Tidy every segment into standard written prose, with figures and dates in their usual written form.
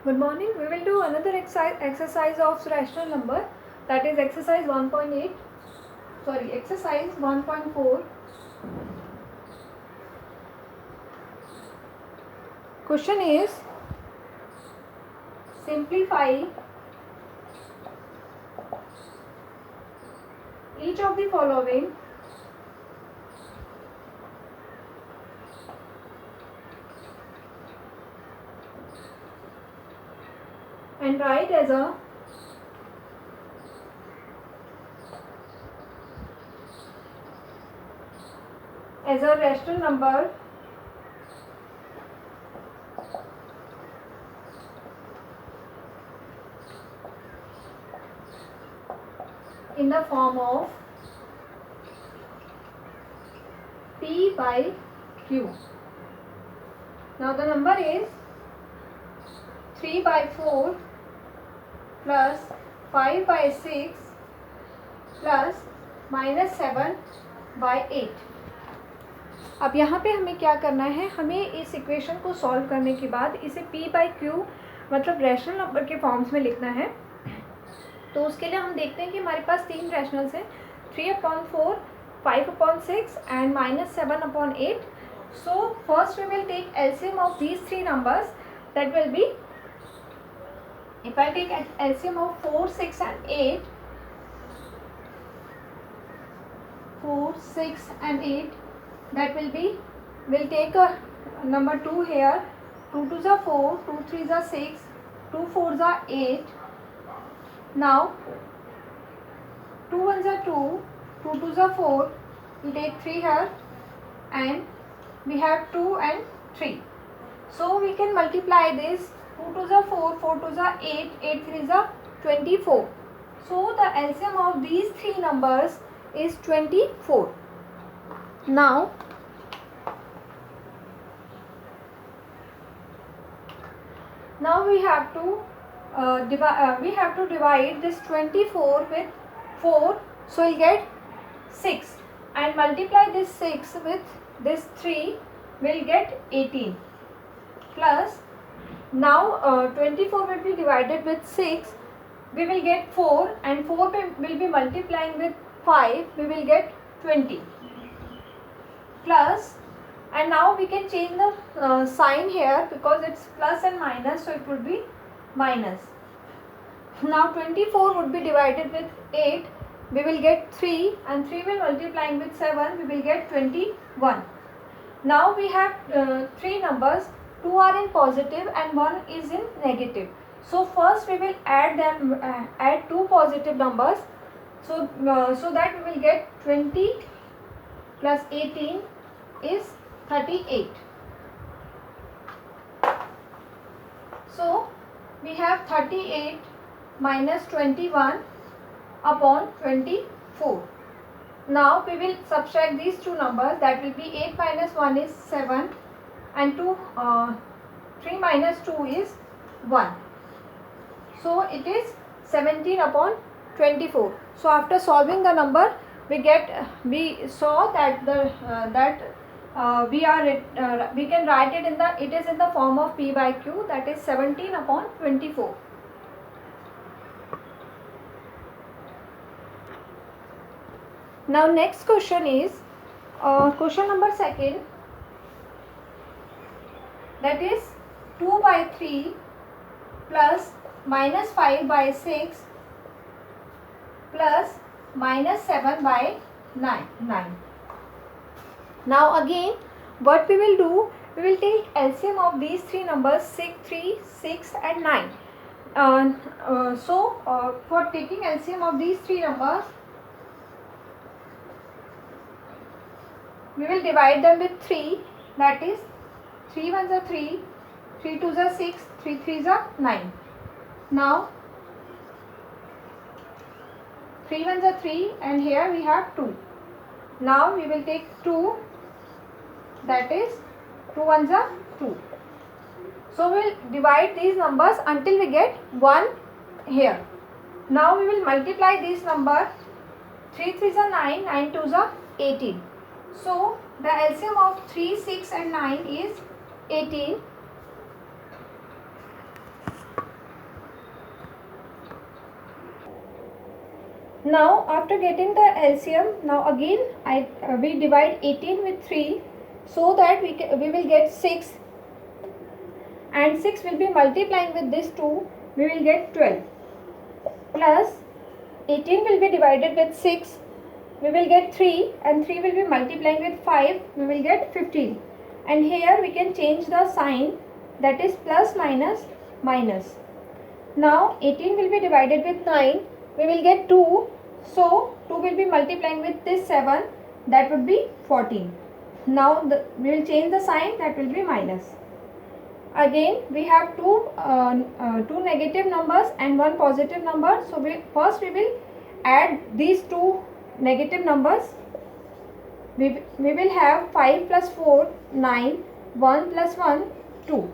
Good morning. We will do another exercise of rational number, that is exercise 1.8. Sorry, exercise 1.4. Question is, simplify each of the following and write as a rational number in the form of P by Q. Now the number is 3 by 4 plus 5 by 6 plus -7 by 8. अब यहाँ पे हमें क्या करना है, हमें इस equation को सॉल्व करने के बाद इसे P by Q मतलब रैशनल नंबर के फॉर्म्स में लिखना है. तो उसके लिए हम देखते हैं कि हमारे पास तीन रैशनल्स हैं, 3/4, 5/6 and -7/8. So first we will take LCM of these three numbers. That will be, if I take LCM of 4, 6 and 8, 4, 6 and 8, that will be, we'll take a number 2 here, 2 2s are 4, 2 3s are 6, 2 4s are 8. Now 2 1s are 2, 2 2s are 4, we take 3 here and we have 2 and 3. So we can multiply this, 2 2s are 4, 4 2s are 8, 8 3s are 24. So the LCM of these three numbers is 24. Now we have to divide this 24 with 4, so we'll get 6, and multiply this 6 with this 3, we'll get 18. Plus now 24 will be divided with 6, we will get 4, and 4 will be multiplying with 5, we will get 20. Plus, and now we can change the sign here because it's plus and minus, so it would be minus. Now 24 would be divided with 8, we will get 3, and 3 will multiplying with 7, we will get 21. Now we have three numbers, 2 are in positive and 1 is in negative. So first we will add them, add two positive numbers, so that we will get 20 plus 18 is 38. So we have 38 minus 21 upon 24. Now we will subtract these two numbers, that will be 8 minus 1 is 7 and 3 minus 2 is 1. So it is 17 upon 24. So after solving the number, we saw that we can write it it is in the form of P by Q, that is 17 upon 24. Now next question is question number 2, that is 2 by 3 plus -5 by 6 plus -7 by 9. Now again what we will do, we will take LCM of these three numbers, 3, 6 and 9. For taking LCM of these three numbers, we will divide them with 3, that is 3 1s are 3, 3 2s are 6, 3 3s are 9. Now 3 1s are 3 and here we have 2. Now we will take 2, that is 2 1s are 2. So we will divide these numbers until we get 1 here. Now we will multiply these numbers, 3 3s are 9, 9 2s are 18. So the LCM of 3, 6 and 9 is 18. Now after getting the LCM, now again we divide 18 with 3, so that we will get 6, and 6 will be multiplying with this 2, we will get 12, plus 18 will be divided with 6, we will get 3, and 3 will be multiplying with 5, we will get 15. And here we can change the sign, that is plus minus minus. Now 18 will be divided with 9, we will get 2, so 2 will be multiplying with this 7, that would be 14. Now we will change the sign, that will be minus. Again we have two negative numbers and one positive number, so first we will add these two negative numbers. We will have 5 plus 4, 9, 1 plus 1, 2.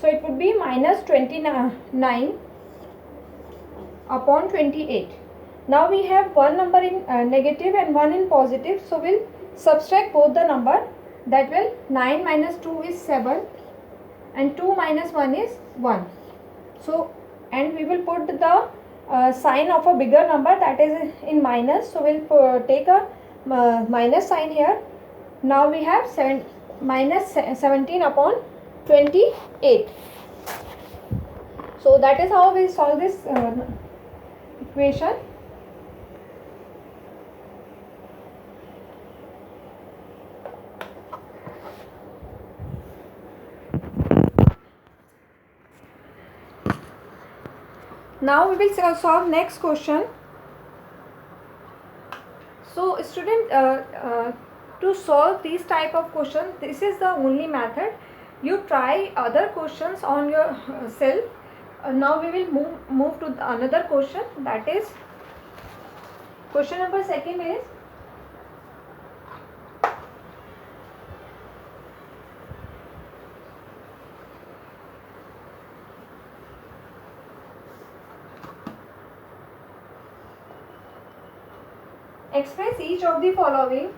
So it would be minus 29 upon 28. Now we have one number in negative and one in positive, so we'll subtract both the number. That will 9 minus 2 is 7, and 2 minus 1 is 1. So, and we will put the sign of a bigger number, that is in minus, so we'll take a minus sign here. Now we have minus 17 upon 28. So that is how we solve this equation. Now we will solve next question. So student, to solve these type of questions, this is the only method. You try other questions on yourself. Now we will move to another question, that is question number second is express each of the following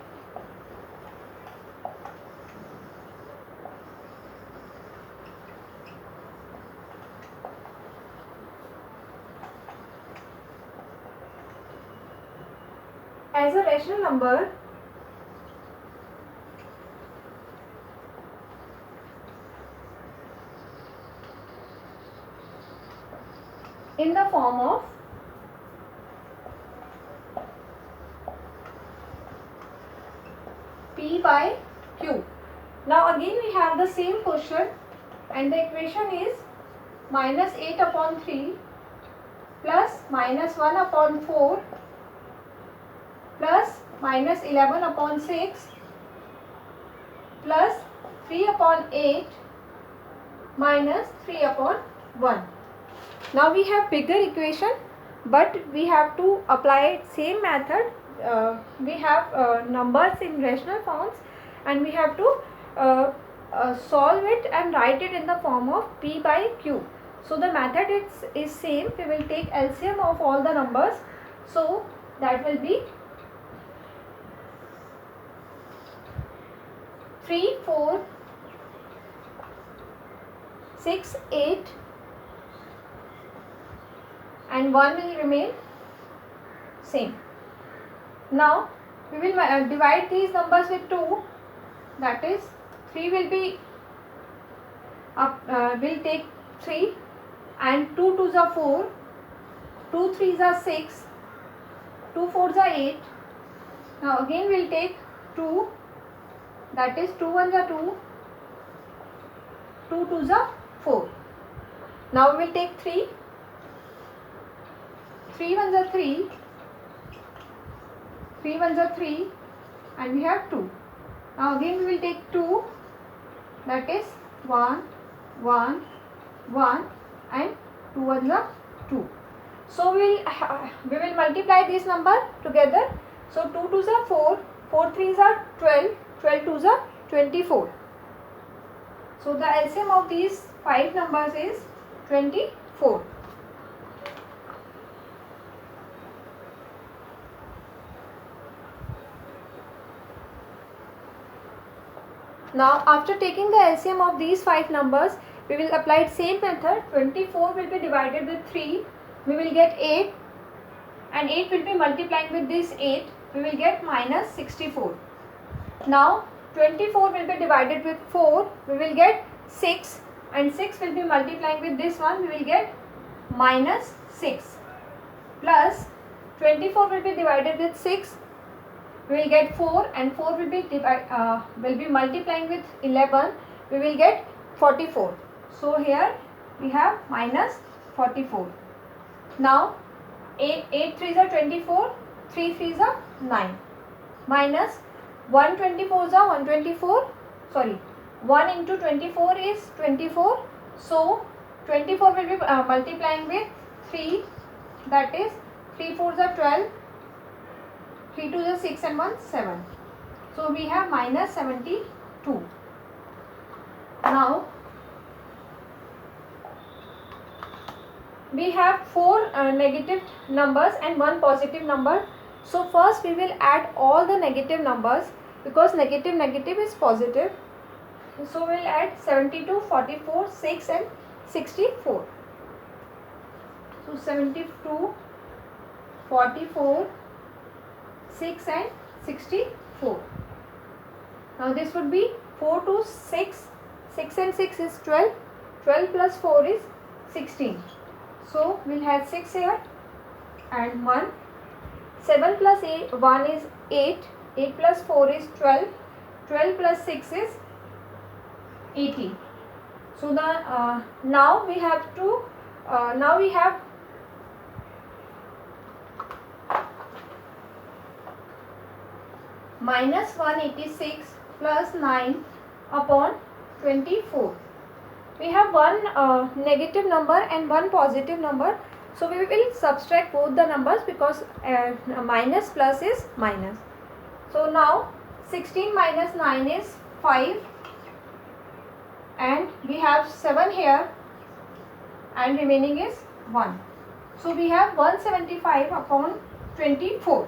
as a rational number in the form of P by Q. Now again we have the same question, and the equation is minus 8 upon 3 plus minus 1 upon 4 plus minus 11 upon 6 plus 3 upon 8 minus 3 upon 1. Now we have bigger equation, but we have to apply same method. We have numbers in rational forms, and we have to solve it and write it in the form of P by Q. So the method is same. We will take LCM of all the numbers. So that will be 3, 4, 6, 8, and 1 will remain same. Now we will divide these numbers with 2, that is 3 will be will take 3, and 2 2s are 4, 2 3s are 6, 2 4s are 8. Now again we will take 2, that is 2 1s are 2, 2 2s are 4. Now we will take 3, 3 1s are 3, 3 1s are 3, and we have 2. Now again we will take 2, that is 1 1 1, and 2 1s are 2. So we will multiply this number together. So 2 2s are 4, 4 3s are 12, 12 2s are 24. So the LCM of these 5 numbers is 24. Now after taking the LCM of these 5 numbers, we will apply same method. 24 will be divided with 3, we will get 8, and 8 will be multiplying with this 8, we will get minus 64. Now 24 will be divided with 4, we will get 6, and 6 will be multiplying with this one, we will get minus 6, plus 24 will be divided with 6, we will get 4, and 4 will be multiplying with 11, we will get 44. So here we have minus 44. Now 8 3s are 24, 3 3s are 9, minus 124s are 124, sorry, 1 into 24 is 24, so 24 will be multiplying with 3, that is 3 4s are 12, 3 2s are 6 and 1 7. So we have minus 72. Now we have 4 negative numbers and 1 positive number. So first we will add all the negative numbers, because negative is positive. So we will add 72, 44, 6 and 64. So 72, 44, 6 and 64. Now this would be 4 to 6, 6 and 6 is 12, 12 plus 4 is 16. So we will have 6 here and 1, 7 plus 1 is 8, 8 plus 4 is 12, 12 plus 6 is 18. So the now we have minus 186 plus 9 upon 24. We have one negative number and one positive number. So we will subtract both the numbers, because minus plus is minus. So now 16 minus 9 is 5, and we have 7 here, and remaining is 1. So we have 175 upon 24.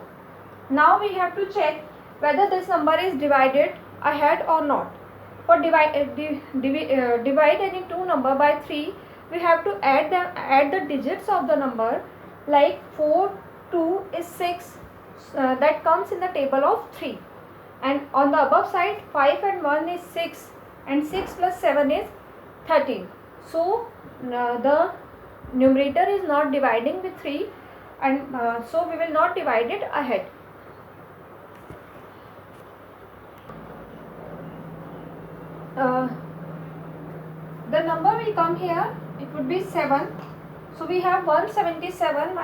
Now we have to check whether this number is divided ahead or not. For divide any two number by 3, we have to add the digits of the number, like 4 2 is 6, that comes in the table of 3, and on the above side 5 and 1 is 6, and 6 plus 7 is 13. So the numerator is not dividing with 3, and so we will not divide it ahead. The number will come here, it would be 7. So we have 177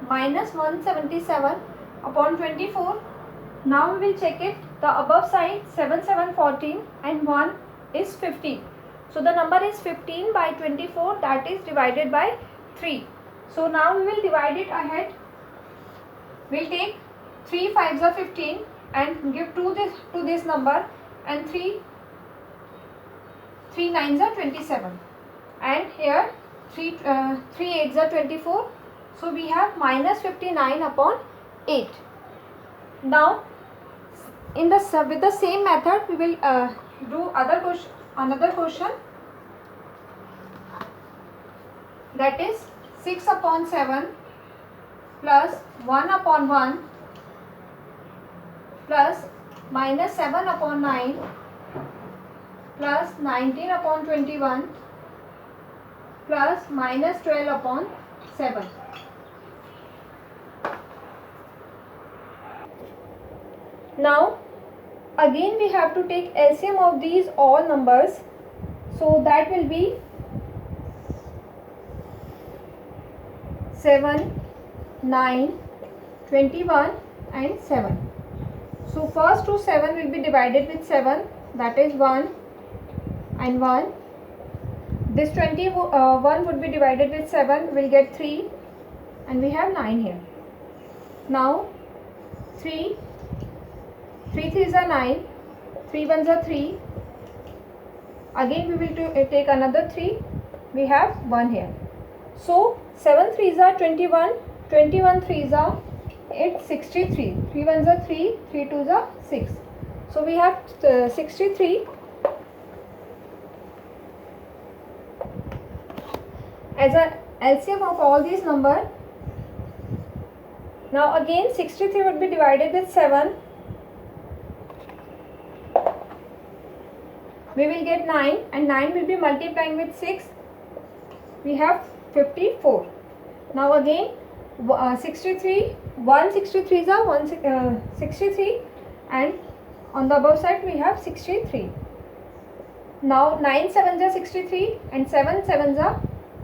minus 177 upon 24. Now we will check it. The above side 7 7 14 and 1 is 15. So the number is 15 by 24, that is divided by 3. So now we will divide it ahead. We will take 3 5s are 15 and give to this number, and 3 9s are 27, and here 3 8s are 24. So we have minus 59 upon 8. Now with the same method we will do another question, that is 6 upon 7 plus 1 upon 1 plus minus 7 upon 9 plus 19 upon 21 plus minus 12 upon 7. Now again we have to take LCM of these all numbers. So that will be 7, 9, 21 and 7. So first two 7 will be divided with 7, that is 1 and 1. This 21 would be divided with 7, we will get 3, and we have 9 here. Now 3 3s are 9, 3 1s are 3. Again we will take another 3, we have 1 here. So 7 3s are 21, 21 3s are 63, 3 1s are 3, 3 2s are 6. So we have 63. As a LCM of all these numbers, Now again 63 would be divided with 7. We will get 9, and 9 will be multiplying with 6. We have 54. Now again 63, 163 is 63, and on the above side we have 63. Now 9 7s are 63 and 7 7s are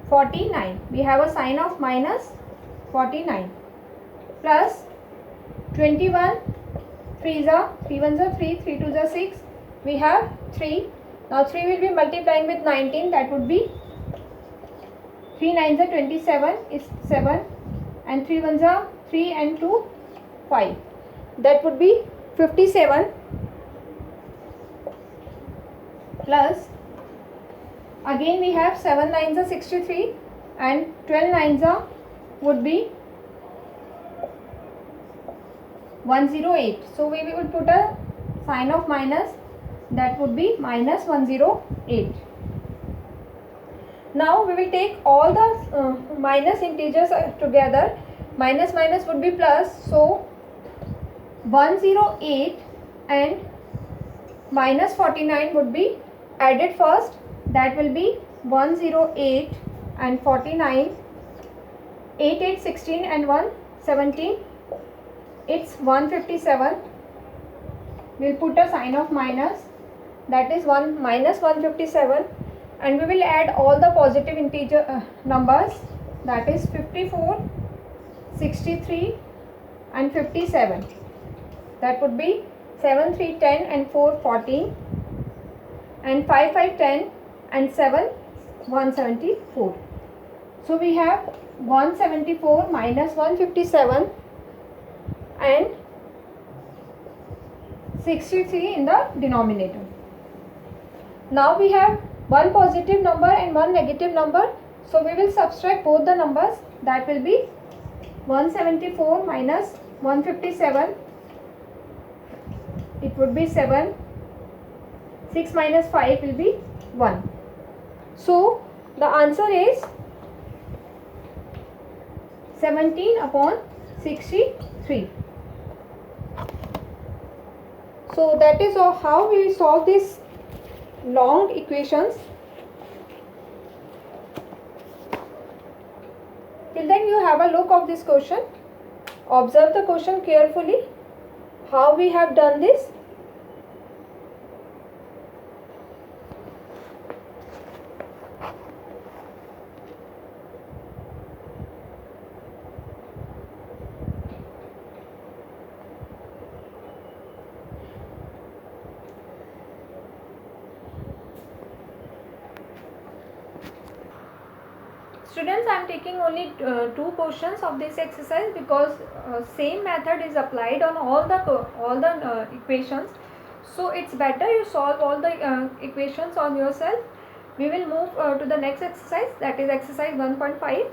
49. We have a sign of minus 49 plus 21, 3s are 3 1s are 3, 3 2s are 6. We have 3. Now 3 will be multiplying with 19, that would be 3 9s are 27 is 7, and 3 1s are 3 and 2 5. That would be 57 plus again we have 7 9s are 63 and 12 9s are would be 108. So we will put a sign of minus, that would be minus 108. Now we will take all the minus integers together. Minus minus would be plus, so 108 and minus 49 would be added first. That will be 108 and 49. 8 8 16 and 1 17. It's 157. We'll put a sign of minus, that is 1 minus 157, and we will add all the positive integer numbers, that is 54, 63 and 57. That would be 7 3 10 and 4 14, and 5 5 10 and 7 174. So we have 174 minus 157 and 63 in the denominator. Now we have one positive number and one negative number, so we will subtract both the numbers. That will be 174 minus 157, it would be 7. 6 minus 5 will be 1. So the answer is 17 upon 63. So that is how we solve these long equations. Till then you have a look of this question. Observe the question carefully, how we have done this. Students, I am taking only 2 questions of this exercise because same method is applied on all the equations. So it's better you solve all the equations on yourself. We will move to the next exercise, that is exercise 1.5.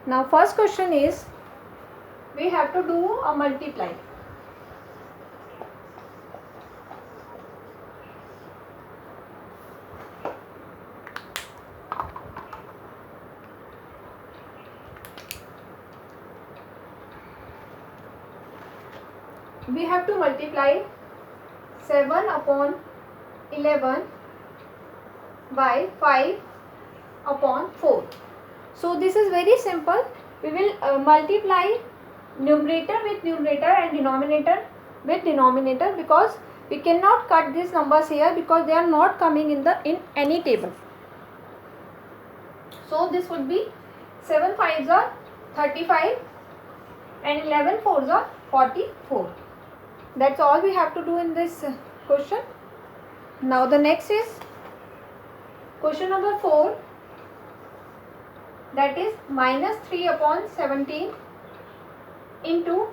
Now first question is, we have to do a multiply. We have to multiply 7 upon 11 by 5 upon 4. So this is very simple. We will multiply numerator with numerator and denominator with denominator, because we cannot cut these numbers here because they are not coming in any table. So this would be 7 5s are 35 and 11 4s are 44. That's all we have to do in this question. Now the next is question number 4. That is minus 3 upon 17 into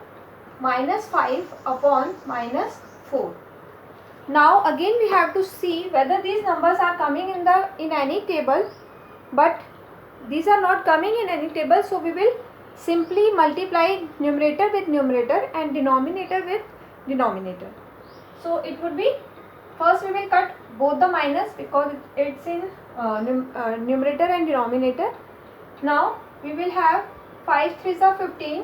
minus 5 upon minus 4. Now again we have to see whether these numbers are coming in any table. but these are not coming in any table, so we will simply multiply numerator with numerator and denominator with denominator. So it would be, first we will cut both the minus because it's in numerator and denominator. Now we will have 5 3s are 15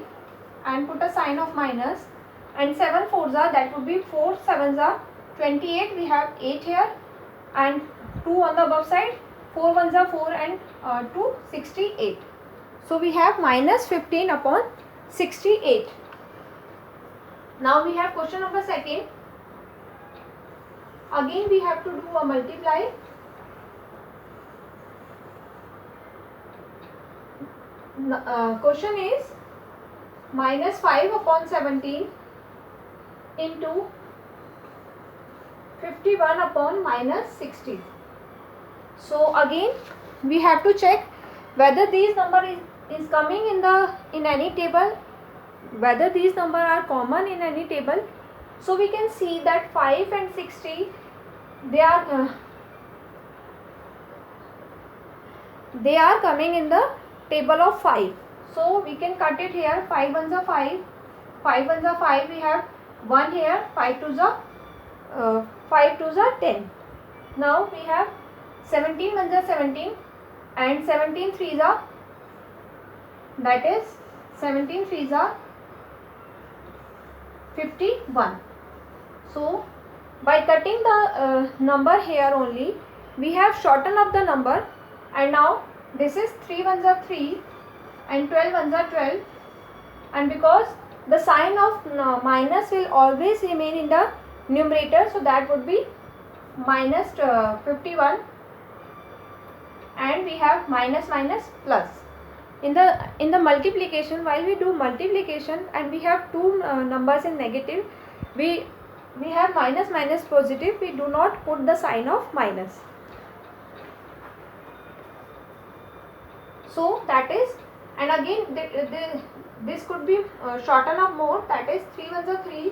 and put a sign of minus, and 7 4s are, that would be 4 7s are 28. We have 8 here and 2 on the above side. 4 1s are 4 and 2 68. So we have minus 15 upon 68. Now we have question number second. Again we have to do a multiply. Question is minus 5 upon 17 into 51 upon minus 60. So again we have to check whether these number is coming in any table, whether these number are common in any table. So we can see that 5 and 60 they are coming in the table of 5. So we can cut it here. 5 1s are 5, 5 1s are 5, we have 1 here, 5 2s are 10. Now we have 17 1s are 17 and 17 3s are, that is 17 3s are 51. So by cutting the number here only, we have shortened up the number, and now this is 3 1s are 3 and 12 1s are 12, and because the sign of minus will always remain in the numerator, so that would be minus 51, and we have minus minus plus. In the multiplication, while we do multiplication and we have two numbers in negative, we have minus minus positive, we do not put the sign of minus. So that is, and again this could be shortened up more, that is 3 1s are 3,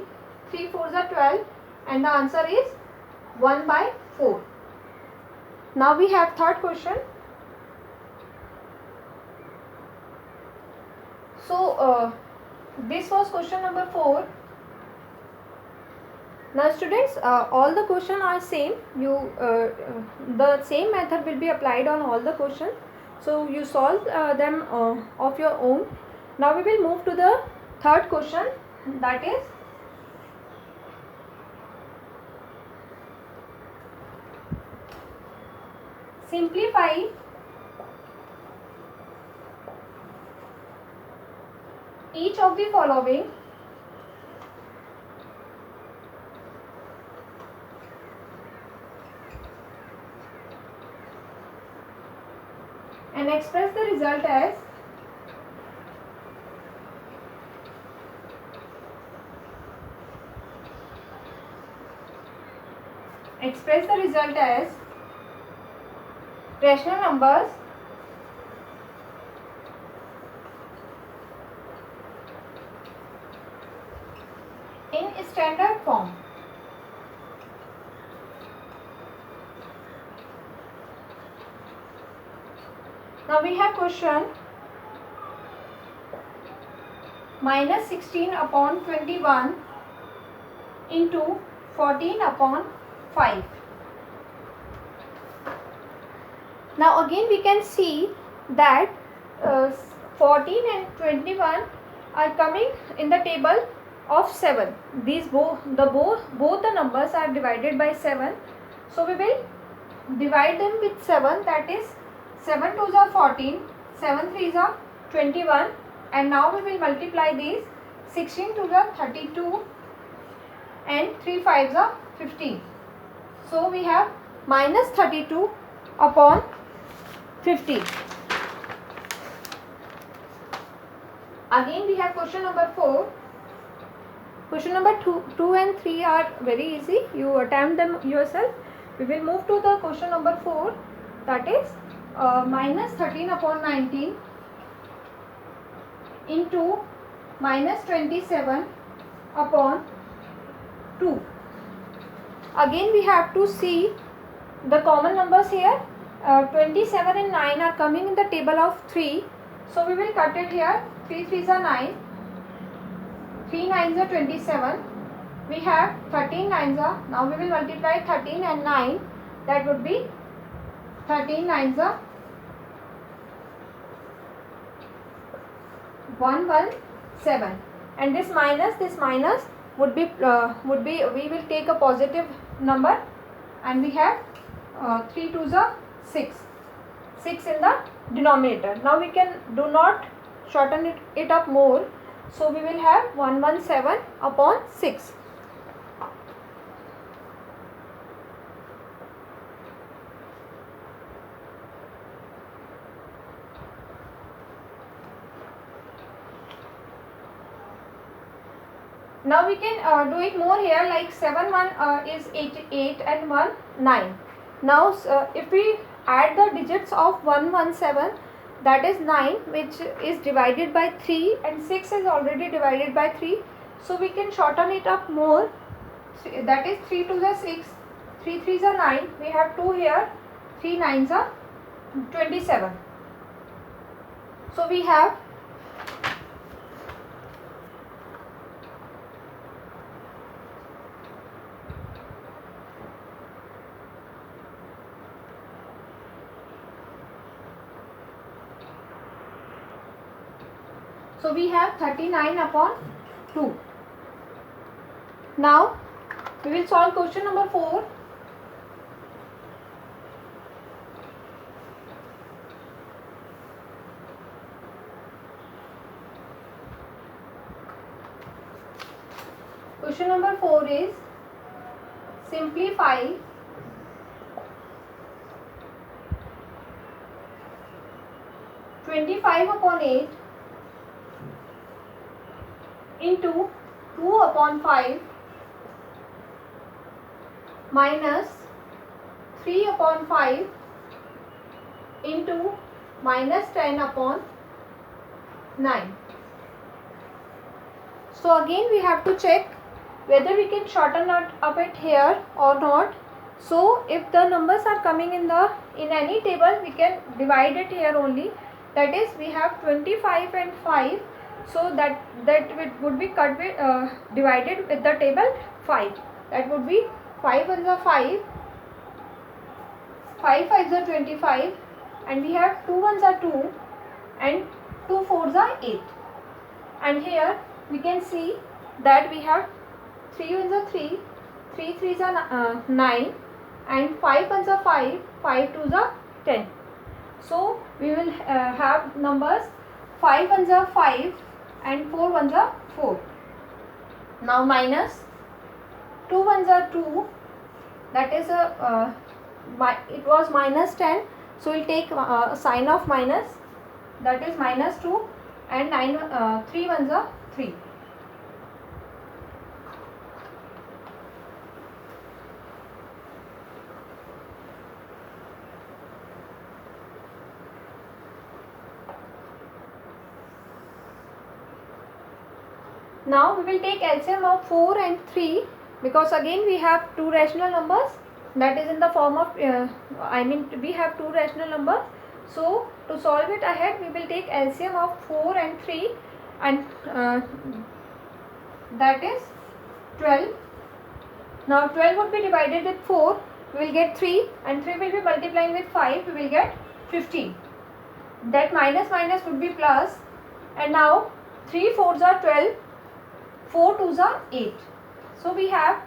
3 4s are 12, and the answer is 1/4. Now we have third question. So this was question number 4. Now students, all the questions are same. The same method will be applied on all the questions. So you solve them of your own. Now we will move to the third question, that is simplify each of the following and express the result as rational numbers in standard form. Now we have question minus 16 upon 21 into 14 upon 5. Now again we can see that 14 and 21 are coming in the table of 7. These both the numbers are divided by 7. So we will divide them with 7, that is 7 2s are 14, 7 3s are 21, and now we will multiply these. 16 2s are 32 and 3 5s are 15. So we have minus 32 upon 50. Again we have question number 4. Question number 2 and 3 are very easy. You attempt them yourself. We will move to the question number 4, that is minus 13 upon 19 into minus 27 upon 2. Again we have to see the common numbers here. 27 and 9 are coming in the table of 3. So we will cut it here. 3 3s are 9. 3 9s are 27. We have 13 9s are. Now we will multiply 13 and 9. That would be 13 9s are 117. And this minus would be we will take a positive number, and we have 3 2s are 6. 6 in the denominator. Now we can do not shorten it up more. So we will have 117 upon 6. Now we can do it more here, like 7 1 is 8 and 1 9. Now if we add the digits of 117, that is 9, which is divided by 3, and 6 is already divided by 3. So we can shorten it up more. That is 3 2s are 6, 3 3s are 9. We have 2 here, 3 9s are 27. So we have So we have 39 upon 2. Now we will solve question number 4. Question number 4 is simplify 25 upon 8 into 2 upon 5 minus 3 upon 5 into minus 10 upon 9. So again we have to check whether we can shorten up it here or not. So if the numbers are coming in any table, we can divide it here only. That is, we have 25 and 5. So that would be divided with the table 5. That would be 5 ones are 5, 5 5s are 25, and we have 2 ones are 2, and 2 4s are 8. And here we can see that we have 3 ones are 3, 3 3s are 9, and 5 ones are 5, 5 2s are 10. So we will have numbers 5 ones are 5 and 4 ones are 4. Now minus 2 ones are 2, that is it was minus 10, so we will take a sign of minus, that is minus 2, and 3 ones are 3. Now we will take LCM of 4 and 3, because again we have two rational numbers, that is in the form of we have two rational numbers. So to solve it ahead, we will take LCM of 4 and 3, and that is 12. Now 12 would be divided with 4, we will get 3, and 3 will be multiplying with 5, we will get 15. That minus would be plus, and now 3 4s are 12, 4 2s are 8. So we have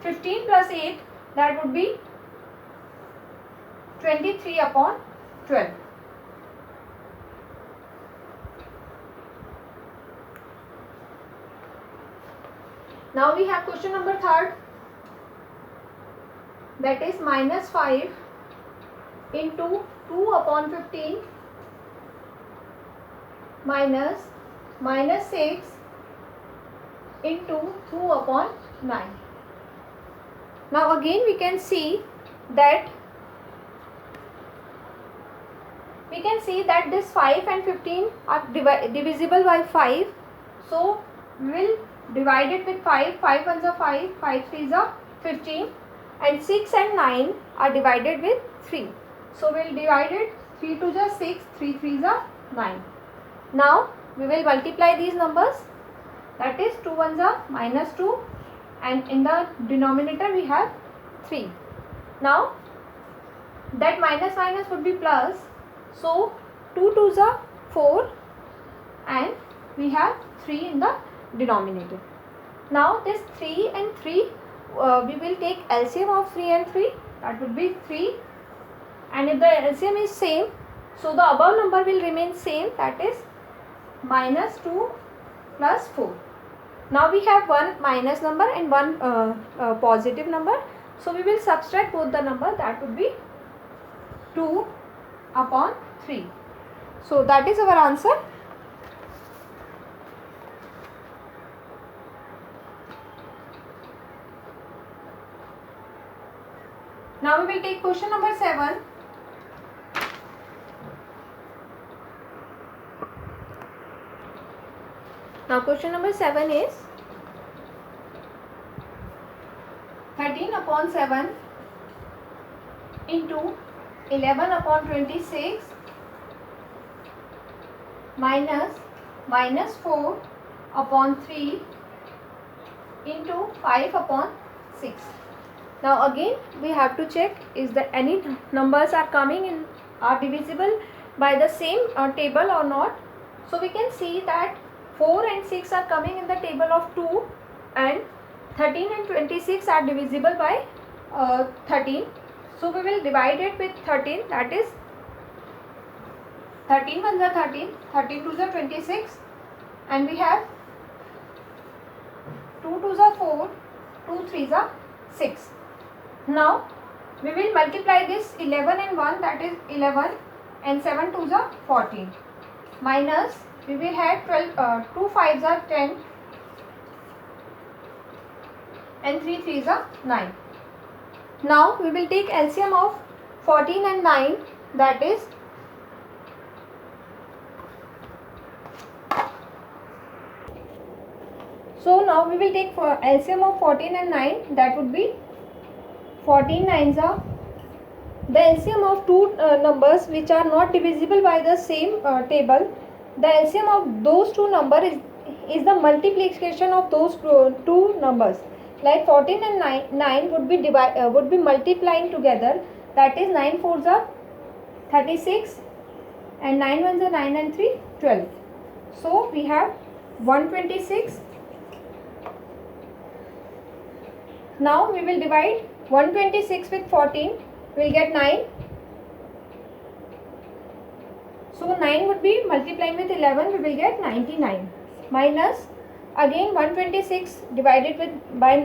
15 plus 8, that would be 23 upon 12. Now we have question number 3rd, that is minus 5 into 2 upon 15 minus 6 into 2 upon 9. Now again we can see that this 5 and 15 are divisible by 5. So we will divide it with 5. 5 ones are 5, 5 3s are 15, and 6 and 9 are divided with 3. So we'll divide it. 3 2 is 6, 3 3 is 9. Now we will multiply these numbers. That is 2 1s are -2, and in the denominator we have 3. Now that minus minus would be plus. So 2 2s are 4, and we have 3 in the denominator. Now this 3 and 3, we will take LCM of 3 and 3. That would be 3. And if the LCM is same, so the above number will remain same. That is -2 plus 4. Now we have one minus number and one positive number. So we will subtract both the number. That would be 2 upon 3. So that is our answer. Now we will take question number 7. Now question number 7 is 13 upon 7 into 11 upon 26 minus 4 upon 3 into 5 upon 6. Now again we have to check is that any numbers are divisible by the same table or not. So we can see that 4 and 6 are coming in the table of 2, and 13 and 26 are divisible by 13. So we will divide it with 13. That is 13 1s are 13, 13 2s are 26, and we have 2 2s are 4, 2 3s are 6. Now we will multiply this 11 and 1, that is 11, and 7 2s are 14, minus we will have 12, 2 5s are 10, and 3 3s are 9. Now we will take LCM of 14 and 9, that is so now we will take for LCM of 14 and 9, that would be 14 9s are the LCM of two numbers which are not divisible by the same table. The LCM of those two numbers is the multiplication of those two numbers. Like 14 and 9 would be multiplying together. That is 9 4s are 36, and 9 1s are 9, and 3 12. So we have 126. Now we will divide 126 with 14. We will get 9. So 9 would be multiplying with 11. We will get 99. Minus again 126 divided by